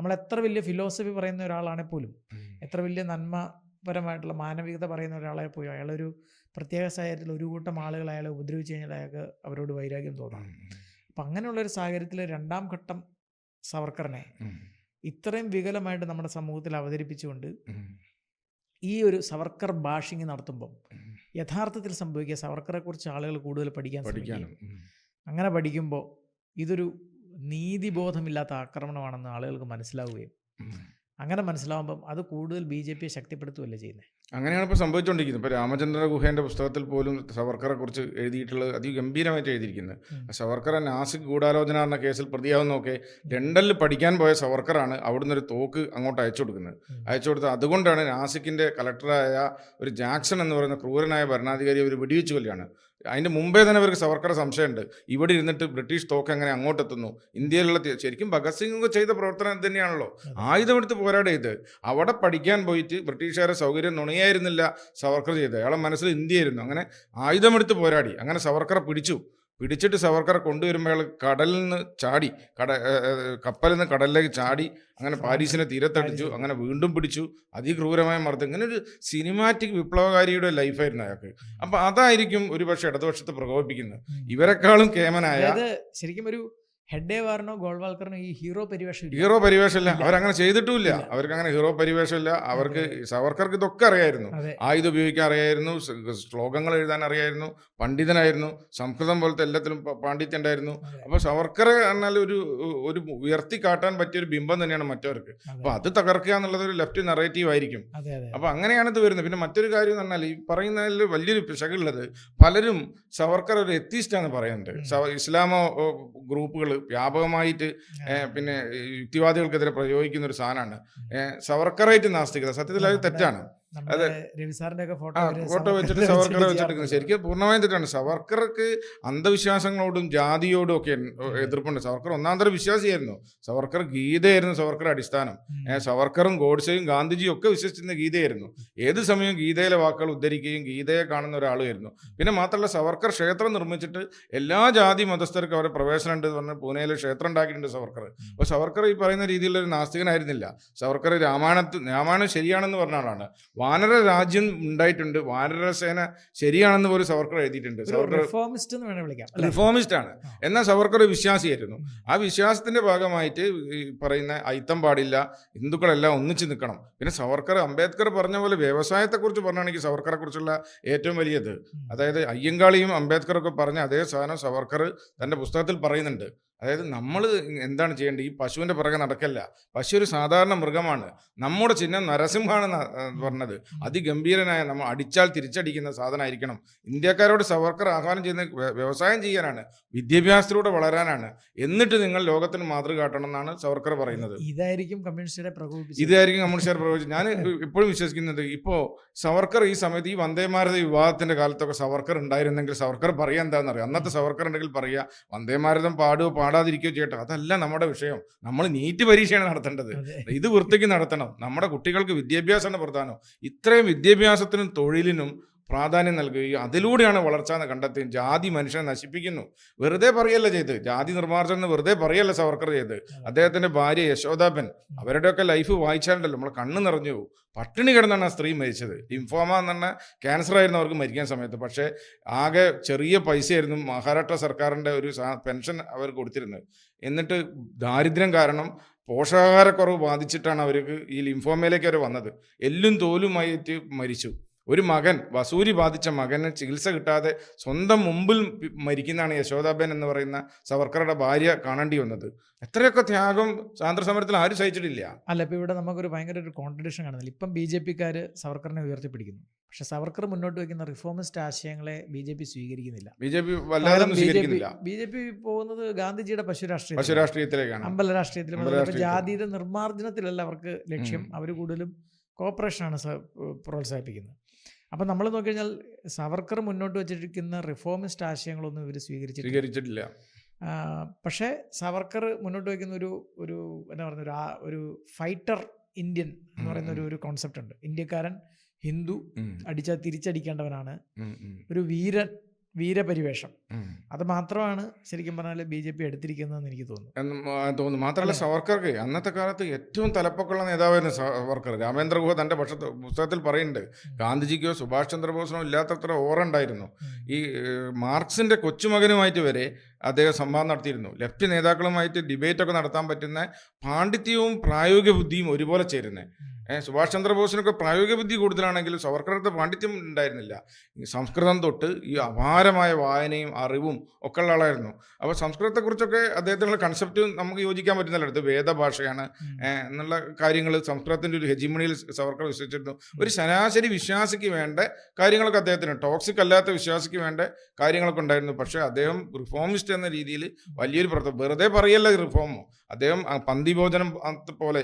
നമ്മൾ എത്ര വലിയ ഫിലോസഫി പറയുന്ന ഒരാളാണെങ്കിൽ പോലും, എത്ര വലിയ നന്മപരമായിട്ടുള്ള മാനവികത പറയുന്ന ഒരാളെ പോലും, അയാളൊരു പ്രത്യേക സാഹചര്യത്തിൽ ഒരു കൂട്ടം ആളുകൾ അയാളെ ഉപദ്രവിച്ച് കഴിഞ്ഞാൽ അയാൾക്ക് അവരോട് വൈരാഗ്യം തോന്നാം. അപ്പം അങ്ങനെയുള്ളൊരു സാഹചര്യത്തിൽ രണ്ടാം ഘട്ടം സവർക്കറിനെ ഇത്രയും വികലമായിട്ട് നമ്മുടെ സമൂഹത്തിൽ അവതരിപ്പിച്ചുകൊണ്ട് ഈ ഒരു സവർക്കർ ബാഷിങ് നടത്തുമ്പം യഥാർത്ഥത്തിൽ സംഭവിക്കുക സവർക്കറെ കുറിച്ച് ആളുകൾ കൂടുതൽ പഠിക്കാൻ ശ്രമിക്കും. അങ്ങനെ പഠിക്കുമ്പോൾ ഇതൊരു നീതിബോധമില്ലാത്ത ആക്രമണമാണെന്ന് ആളുകൾക്ക് മനസ്സിലാവുകയും അങ്ങനെ മനസ്സിലാവുമ്പം അത് കൂടുതൽ BJP ശക്തിപ്പെടുത്തുകയല്ലേ ചെയ്യുന്നത്. അങ്ങനെയാണ് ഇപ്പോൾ സംഭവിച്ചുകൊണ്ടിരിക്കുന്നത്. ഇപ്പോൾ രാമചന്ദ്ര ഗുഹേൻ്റെ പുസ്തകത്തിൽ പോലും സവർക്കറെ കുറിച്ച് എഴുതിയിട്ടുള്ളത് അതിഗംഭീരമായിട്ട് എഴുതിയിരിക്കുന്നത്. സവർക്കറെ നാസിക് ഗൂഢാലോചന എന്ന കേസിൽ പ്രതിയാവുന്നതൊക്കെ ലണ്ടനിൽ പഠിക്കാൻ പോയ സവർക്കറാണ് അവിടുന്ന് ഒരു തോക്ക് അങ്ങോട്ട് അയച്ചു കൊടുത്ത് അതുകൊണ്ടാണ് നാസിക്കിൻ്റെ കളക്ടറായ ഒരു ജാക്സൺ എന്ന് പറയുന്ന ക്രൂരനായ ഭരണാധികാരി അവർ വെടിവെച്ച് കൊല്ലുകയാണ്. അതിൻ്റെ മുമ്പേ തന്നെ അവർക്ക് സവർക്കറെ സംശയമുണ്ട്, ഇവിടെ ഇരുന്നിട്ട് ബ്രിട്ടീഷ് തോക്ക് എങ്ങനെ അങ്ങോട്ടെത്തുന്നു. ഇന്ത്യയിലുള്ള ശരിക്കും ഭഗത് സിംഗ് ഒക്കെ ചെയ്ത പ്രവർത്തനം തന്നെയാണല്ലോ, ആയുധമെടുത്ത് പോരാടിയത്. അവിടെ പഠിക്കാൻ പോയിട്ട് ബ്രിട്ടീഷുകാരെ സൗകര്യം നുണയായിരുന്നില്ല സവർക്കർ ചെയ്തത്, അയാളെ മനസ്സിൽ ഇന്ത്യയായിരുന്നു. അങ്ങനെ ആയുധമെടുത്ത് പോരാടി. അങ്ങനെ സവർക്കറെ പിടിച്ചിട്ട് സവർക്കറെ കൊണ്ടുവരുമ്പോൾ അയാൾ കടലിൽ നിന്ന് ചാടി, കപ്പലിൽ നിന്ന് കടലിലേക്ക് ചാടി, അങ്ങനെ പാരീസിനെ തീരത്തടിച്ചു, അങ്ങനെ വീണ്ടും പിടിച്ചു, അതിക്രൂരമായ മർദ്ദം. ഇങ്ങനെ ഒരു സിനിമാറ്റിക് വിപ്ലവകാരിയുടെ ലൈഫായിരുന്നു അയാൾക്ക്. അപ്പം അതായിരിക്കും ഒരുപക്ഷെ ഇടതുപക്ഷത്തെ പ്രകോപിപ്പിക്കുന്നത്. ഇവരെക്കാളും കേമനായ ശരിക്കും ഒരു ഹെഡേ വാറിനോ ഗോൾവാൾക്കറിനോ ഈ ഹീറോ പരിവേഷമില്ല. അവരങ്ങനെ ചെയ്തിട്ടുമില്ല. അവർക്ക് അങ്ങനെ ഹീറോ പരിവേഷമില്ല. അവർക്ക് സവർക്കർക്ക് ഇതൊക്കെ അറിയായിരുന്നു. ആയുധം ഉപയോഗിക്കാൻ അറിയായിരുന്നു, ശ്ലോകങ്ങൾ എഴുതാൻ അറിയായിരുന്നു, പണ്ഡിതനായിരുന്നു, സംസ്കൃതം പോലത്തെ എല്ലാത്തിലും പാണ്ഡിത്യം ഉണ്ടായിരുന്നു. അപ്പോൾ സവർക്കറെ എന്നാൽ ഒരു ഉയർത്തി കാട്ടാൻ പറ്റിയൊരു ബിംബം തന്നെയാണ് മറ്റവർക്ക്. അപ്പോൾ അത് തകർക്കുക എന്നുള്ളത് ഒരു ലെഫ്റ്റ് നറേറ്റീവ് ആയിരിക്കും. അപ്പോൾ അങ്ങനെയാണ് ഇത് വരുന്നത്. പിന്നെ മറ്റൊരു കാര്യം എന്ന് പറഞ്ഞാൽ ഈ പറയുന്നതിൽ വലിയൊരു പിശകുള്ളത്, പലരും സവർക്കർ ഒരു എത്തിസ്റ്റാണ് പറയുന്നുണ്ട്. ഇസ്ലാമോ ഗ്രൂപ്പുകൾ വ്യാപകമായിട്ട് പിന്നെ യുക്തിവാദികൾക്കെതിരെ പ്രയോഗിക്കുന്ന ഒരു സാധനമാണ് സവർക്കറായിട്ട് നാസ്തികത. സത്യത്തിൽ അത് തെറ്റാണ്. അതെ, ഫോട്ടോ വെച്ചിട്ട് സവർക്കറെ വെച്ചിട്ട് ശരിക്കും പൂർണ്ണമായും തെറ്റാണ്. സവർക്കർക്ക് അന്ധവിശ്വാസങ്ങളോടും ജാതിയോടും ഒക്കെ എതിർപ്പുണ്ട്. സവർക്കർ ഒന്നാന്തരം വിശ്വാസിയായിരുന്നു. സവർക്കർ ഗീതയായിരുന്നു സവർക്കറുടെ അടിസ്ഥാനം. സവർക്കറും ഗോഡ്സെയും ഗാന്ധിജിയും ഒക്കെ വിശ്വസിച്ചിരുന്ന ഗീതയായിരുന്നു. ഏത് സമയവും ഗീതയിലെ വാക്കുകൾ ഉദ്ധരിക്കുകയും ഗീതയെ കാണുന്ന ഒരാളുമായിരുന്നു. പിന്നെ മാത്രമല്ല സവർക്കർ ക്ഷേത്രം നിർമ്മിച്ചിട്ട് എല്ലാ ജാതി മതസ്ഥർക്കും അവരെ പ്രവേശനം ഉണ്ട് എന്ന് പറഞ്ഞ് പൂനെയിൽ ക്ഷേത്രം ഉണ്ടാക്കിയിട്ടുണ്ട് സവർക്കർ. അപ്പോൾ സവർക്കർ ഈ പറയുന്ന രീതിയിലുള്ള ഒരു നാസ്തികനായിരുന്നില്ല. സവർക്കർ രാമായണം ശരിയാണെന്ന് പറഞ്ഞ ആളാണ്. വാനര രാജ്യം ഉണ്ടായിട്ടുണ്ട്, വാനരസേന ശരിയാണെന്ന് പോലും സവർക്കർ എഴുതിയിട്ടുണ്ട്. റിഫോമിസ്റ്റ് ആണ്. എന്നാൽ സവർക്കർ വിശ്വാസിയായിരുന്നു. ആ വിശ്വാസത്തിന്റെ ഭാഗമായിട്ട് പറയുന്ന അയിത്തം പാടില്ല, ഹിന്ദുക്കളെല്ലാം ഒന്നിച്ച് നിൽക്കണം. പിന്നെ അംബേദ്കർ പറഞ്ഞ പോലെ വ്യവസായത്തെക്കുറിച്ച് പറഞ്ഞാണെങ്കിൽ സവർക്കറെ കുറിച്ചുള്ള ഏറ്റവും വലിയത്, അതായത് അയ്യങ്കാളിയും അംബേദ്കറൊക്കെ പറഞ്ഞ അതേ സാധനം സവർക്കർ തൻ്റെ പുസ്തകത്തിൽ പറയുന്നുണ്ട്. അതായത് നമ്മൾ എന്താണ് ചെയ്യേണ്ടത്? ഈ പശുവിൻ്റെ പുറകെ നടക്കല്ല. പശു ഒരു സാധാരണ മൃഗമാണ്. നമ്മുടെ ചിഹ്നം നരസിംഹമാണെന്ന് പറഞ്ഞത്. അതിഗംഭീരനായ, നമ്മൾ അടിച്ചാൽ തിരിച്ചടിക്കുന്ന സാധനമായിരിക്കണം. ഇന്ത്യക്കാരോട് സവർക്കർ ആഹ്വാനം ചെയ്യുന്ന വ്യവസായം ചെയ്യാനാണ്, വിദ്യാഭ്യാസത്തിലൂടെ വളരാനാണ്. എന്നിട്ട് നിങ്ങൾ ലോകത്തിന് മാതൃക കാട്ടണം എന്നാണ് സവർക്കർ പറയുന്നത്. ഇതായിരിക്കും കമ്മ്യൂണിസ്റ്റുകാരെ പ്രകോപിപ്പിച്ചത്. ഞാൻ ഇപ്പോഴും വിശ്വസിക്കുന്നത്, ഇപ്പോൾ സവർക്കർ ഈ സമയത്ത് ഈ വന്ദേമാരത വിവാദത്തിന്റെ കാലത്തൊക്കെ സവർക്കർ ഉണ്ടായിരുന്നെങ്കിൽ സവർക്കർ പറയാൻ എന്താണെന്നറിയാം. അന്നത്തെ സവർക്കർ ഉണ്ടെങ്കിൽ പറയുക, വന്ദേമാരതം പാടാതിരിക്കുകയോ ചെയ്യട്ടെ, അതല്ല നമ്മുടെ വിഷയം. നമ്മൾ നീറ്റ് പരീക്ഷയാണ് നടത്തേണ്ടത്. ഇത് വൃത്തിക്ക് നടത്തണം. നമ്മുടെ കുട്ടികൾക്ക് വിദ്യാഭ്യാസമാണ് പ്രധാനം. ഇത്രയും വിദ്യാഭ്യാസത്തിനും തൊഴിലിനും പ്രാധാന്യം നൽകുകയും അതിലൂടെയാണ് വളർച്ച എന്ന് കണ്ടെത്തുകയും. ജാതി മനുഷ്യനെ നശിപ്പിക്കുന്നു. വെറുതെ പറയല്ല ചെയ്ത്, ജാതി നിർമ്മാർജ്ജനം വെറുതെ പറയല്ല സവർക്കർ ചെയ്ത്. അദ്ദേഹത്തിന്റെ ഭാര്യ യശോദാബൻ, അവരുടെയൊക്കെ ലൈഫ് വായിച്ചാലുണ്ടല്ലോ നമ്മളെ കണ്ണ് നിറഞ്ഞു പോകും. പട്ടിണി കിടന്നാണ് ആ സ്ത്രീ മരിച്ചത്. ലിംഫോമ എന്ന് പറഞ്ഞ ക്യാൻസർ ആയിരുന്നു അവർക്ക് മരിക്കാൻ സമയത്ത്. പക്ഷേ ആകെ ചെറിയ പൈസയായിരുന്നു മഹാരാഷ്ട്ര സർക്കാരിൻ്റെ ഒരു പെൻഷൻ അവർ കൊടുത്തിരുന്നത്. എന്നിട്ട് ദാരിദ്ര്യം കാരണം പോഷകാഹാരക്കുറവ് ബാധിച്ചിട്ടാണ് അവർക്ക് ഈ ലിംഫോമയിലേക്ക് അവർ വന്നത്. എല്ലും തോലുമായിട്ട് മരിച്ചു. ഒരു മകൻ, വസൂരി ബാധിച്ച മകന് ചികിത്സ കിട്ടാതെ സ്വന്തം മുമ്പിൽ മരിക്കുന്നതാണ് യശോദാബേൻ എന്ന് പറയുന്ന സവർക്കറുടെ ഭാര്യ കാണേണ്ടി വന്നത്. എത്രയൊക്കെ ത്യാഗം സ്വാതന്ത്ര്യ സമരത്തിൽ ആരും സഹിച്ചിട്ടില്ല. അല്ല, ഇപ്പം ഇവിടെ നമുക്കൊരു ഭയങ്കര ഒരു കോൺട്രഡിക്ഷൻ കാണുന്നില്ല. ഇപ്പം BJP-ക്കാർ സവർക്കറിനെ ഉയർത്തിപ്പിടിക്കുന്നു, പക്ഷെ സവർക്കർ മുന്നോട്ട് വയ്ക്കുന്ന റിഫോമിസ്റ്റ് ആശയങ്ങളെ BJP സ്വീകരിക്കുന്നില്ല. BJP പോകുന്നത് ഗാന്ധിജിയുടെ പശുരാഷ്ട്രീയത്തിലേക്കാണ്, അമ്പല രാഷ്ട്രീയത്തിലും. ജാതിയുടെ നിർമ്മാർജ്ജനത്തിലല്ല അവർക്ക് ലക്ഷ്യം. അവർ കൂടുതലും കോപ്പറേഷനാണ് പ്രോത്സാഹിപ്പിക്കുന്നത്. അപ്പം നമ്മൾ നോക്കിക്കഴിഞ്ഞാൽ സവർക്കർ മുന്നോട്ട് വെച്ചിരിക്കുന്ന റിഫോമിസ്റ്റ് ആശയങ്ങളൊന്നും ഇവർ സ്വീകരിച്ചിട്ടില്ല. പക്ഷേ സവർക്കർ മുന്നോട്ട് വയ്ക്കുന്ന ഒരു എന്താ പറയുക, ഒരു ഫൈറ്റർ ഇന്ത്യൻ എന്ന് പറയുന്ന ഒരു കോൺസെപ്റ്റ് ഉണ്ട്. ഇന്ത്യക്കാരൻ ഹിന്ദു അടിച്ചാൽ തിരിച്ചടിക്കേണ്ടവനാണ്, ഒരു വീരൻ വീരപരിവേഷം ഉം. അത് മാത്രമാണ് ശരിക്കും പറഞ്ഞാൽ BJP എടുത്തിരിക്കുന്നതെന്ന് എനിക്ക് തോന്നുന്നു. തോന്നുന്നു. മാത്രമല്ല സവർക്കർക്ക് അന്നത്തെ കാലത്ത് ഏറ്റവും തലപ്പൊക്കമുള്ള നേതാവായിരുന്നു സവർക്കർ. രാമേന്ദ്ര ഗുഹ തൻ്റെ പുസ്തകത്തിൽ പറയുന്നുണ്ട്, ഗാന്ധിജിക്കോ സുഭാഷ് ചന്ദ്രബോസിനോ ഇല്ലാത്തത്ര ഓറ ഉണ്ടായിരുന്നു. ഈ മാർക്സിന്റെ കൊച്ചുമകനുമായിട്ട് വരെ അദ്ദേഹം സംവാദം നടത്തിയിരുന്നു. ലെഫ്റ്റ് നേതാക്കളുമായിട്ട് ഡിബേറ്റ് ഒക്കെ നടത്താൻ പറ്റുന്ന പാണ്ഡിത്യവും പ്രായോഗിക ബുദ്ധിയും ഒരുപോലെ ചേരുന്നത്. സുഭാഷ് ചന്ദ്രബോസിനൊക്കെ പ്രായോഗിക ബുദ്ധി കൂടുതലാണെങ്കിലും സവർക്കറുടെ പാണ്ഡിത്യം ഉണ്ടായിരുന്നില്ല. ഈ സംസ്കൃതം തൊട്ട് ഈ അപാരമായ വായനയും അറിവും ഒക്കെ ഉള്ള ആളായിരുന്നു. അപ്പോൾ സംസ്കൃതത്തെക്കുറിച്ചൊക്കെ അദ്ദേഹത്തിനുള്ള കൺസെപ്റ്റ് നമുക്ക് യോജിക്കാൻ പറ്റുന്നില്ല. അടുത്ത് വേദഭാഷയാണ് എന്നുള്ള കാര്യങ്ങൾ സംസ്കൃതത്തിൻ്റെ ഒരു ഹെജിമണിയിൽ സവർക്കർ വിശ്വസിച്ചിരുന്നു. ഒരു ശരാശരി വിശ്വാസിക്ക് വേണ്ട കാര്യങ്ങളൊക്കെ അദ്ദേഹത്തിന്, ടോക്സിക് അല്ലാത്ത വിശ്വാസിക്ക് വേണ്ട കാര്യങ്ങളൊക്കെ ഉണ്ടായിരുന്നു. പക്ഷേ അദ്ദേഹം റിഫോമിസ്റ്റ് എന്ന രീതിയിൽ വലിയൊരു വെറുതെ പറയല്ല റിഫോമോ, അദ്ദേഹം പന്തി ഭോജനം പോലെ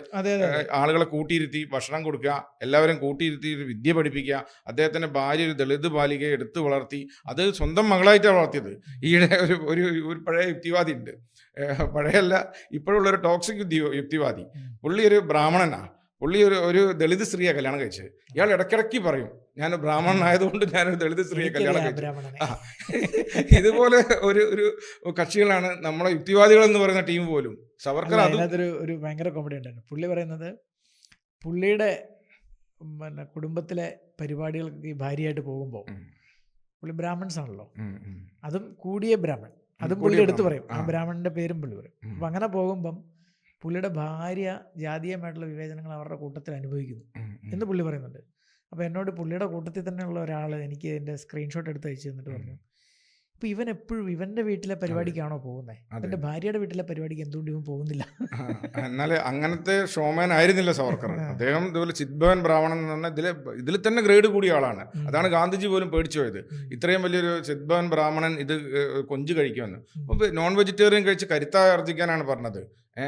ആളുകളെ കൂട്ടിയിരുത്തി ഭക്ഷണം കൊടുക്കുക, എല്ലാവരും കൂട്ടിയിരുത്തി വിദ്യ പഠിപ്പിക്കുക. അദ്ദേഹത്തിൻ്റെ ഭാര്യ ഒരു ദളിത് ബാലികയെ എടുത്തു വളർത്തി, അത് സ്വന്തം മകളായിട്ടാണ് വളർത്തിയത്. ഈയിടെ ഒരു പഴയ യുക്തിവാദി ഉണ്ട്, പഴയല്ല ഇപ്പോഴുള്ളൊരു ടോക്സിക് യുക്തിവാദി. പുള്ളി ഒരു ബ്രാഹ്മണനാണ്. പുള്ളി ഒരു ദളിത് സ്ത്രീയെ കല്യാണം കഴിച്ചത്. ഇയാൾ ഇടയ്ക്കിടയ്ക്ക് പറയും, ഞാൻ ബ്രാഹ്മണനായതുകൊണ്ട് ഞാനൊരു ദളിത് സ്ത്രീയെ കല്യാണം കഴിച്ചു. ഇതുപോലെ ഒരു കക്ഷികളാണ് നമ്മളെ യുക്തിവാദികൾ എന്ന് പറയുന്ന ടീം പോലും. സവർക്കർ ഒരു ഭയങ്കര കോമഡി ഉണ്ടായിരുന്നു. പുള്ളി പറയുന്നത് പുള്ളിയുടെ കുടുംബത്തിലെ പരിപാടികൾക്ക് ഈ ഭാര്യയായിട്ട് പോകുമ്പോൾ, പുള്ളി ബ്രാഹ്മൺസ് ആണല്ലോ, അതും കൂടിയ ബ്രാഹ്മൺ, അതും പുള്ളി എടുത്തു പറയും, ആ ബ്രാഹ്മണന്റെ പേരും പുള്ളി പറയും. അപ്പം അങ്ങനെ പോകുമ്പം പുള്ളിയുടെ ഭാര്യ ജാതീയമായിട്ടുള്ള വിവേചനങ്ങൾ അവരുടെ കൂട്ടത്തിൽ അനുഭവിക്കുന്നു എന്ന് പുള്ളി പറയുന്നുണ്ട്. അപ്പോൾ എന്നോട് പുള്ളിയുടെ കൂട്ടത്തിൽ തന്നെയുള്ള ഒരാൾ എനിക്ക് എൻ്റെ സ്ക്രീൻഷോട്ട് എടുത്ത് അയച്ചു തന്നിട്ട് പറഞ്ഞു, ഇപ്പം ഇവൻ എപ്പോഴും ഇവൻ്റെ വീട്ടിലെ പരിപാടിക്കാണോ പോകുന്നത്, എൻ്റെ ഭാര്യയുടെ വീട്ടിലെ പരിപാടിക്ക് എന്തുകൊണ്ട് ഇവൻ പോകുന്നില്ല? എന്നാൽ അങ്ങനത്തെ ഷോമാൻ ആയിരുന്നില്ല സവർക്കർ. അദ്ദേഹം ഇതുപോലെ ചിത്ഭവൻ ബ്രാഹ്മണൻ എന്ന് പറഞ്ഞാൽ ഇതിൽ തന്നെ ഗ്രേഡ് കൂടിയ ആളാണ്. അതാണ് ഗാന്ധിജി പോലും പേടിച്ചു പോയത്, ഇത്രയും വലിയൊരു ചിത്ഭവൻ ബ്രാഹ്മണൻ ഇത് കൊഞ്ച് കഴിക്കുമെന്ന്. അപ്പോൾ നോൺ വെജിറ്റേറിയൻ കഴിച്ച് കരുത്താർജിക്കാനാണ് പറഞ്ഞത്.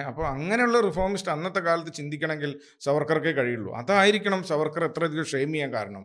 അപ്പോൾ അങ്ങനെയുള്ള റിഫോമിസ്റ്റ് അന്നത്തെ കാലത്ത് ചിന്തിക്കണമെങ്കിൽ സവർക്കർക്കേ കഴിയുള്ളൂ. അതായിരിക്കണം സവർക്കർ എത്രയധികം ഷെയിം ചെയ്യാൻ കാരണം.